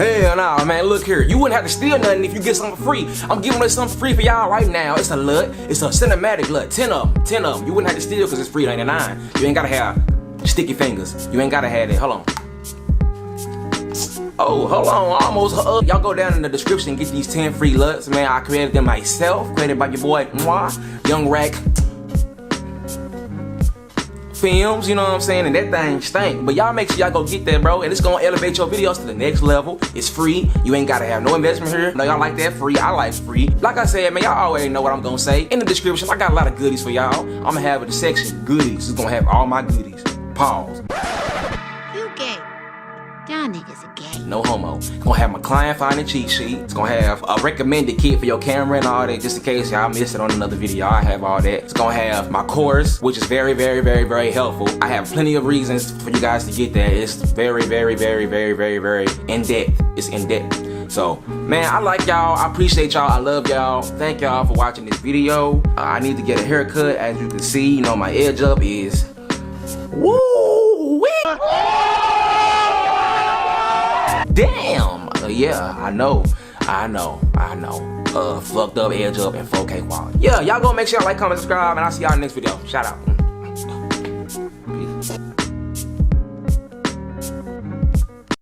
Hell nah, man, look here. You wouldn't have to steal nothing if you get something free. I'm giving us something free for y'all right now. It's a LUT. It's a cinematic LUT. 10 of them. 10 of them. You wouldn't have to steal because it's free $99. You ain't gotta have sticky fingers. You ain't gotta have that. Hold on. Oh, hold on. Almost. Y'all go down in the description and get these 10 free LUTs. Man, I created them myself. Created by your boy, Young Rack Films, you know what I'm saying? And that thing stink. But y'all make sure y'all go get that, bro. And it's gonna elevate your videos to the next level. It's free. You ain't gotta have no investment here. No, y'all like that free. I like free. Like I said, man, y'all already know what I'm gonna say. In the description, I got a lot of goodies for y'all. I'm gonna have a section, goodies. It's gonna have all my goodies. Pause. You gay. Y'all niggas are gay. No homo. It's gonna have my client finding cheat sheet. It's gonna have a recommended kit for your camera and all that, just in case y'all missed it on another video. I have all that. It's gonna have my course, which is very, very, very, very helpful. I have plenty of reasons for you guys to get that. It's very, very, very, very, very, very in depth. It's in depth. So, man, I like y'all. I appreciate y'all. I love y'all. Thank y'all for watching this video. I need to get a haircut. As you can see, you know, my edge up is woo-wee. Damn! Yeah, I know. Fucked up, edge up, and 4K quality. Yeah, y'all go make sure y'all like, comment, subscribe, and I'll see y'all in the next video. Shout out.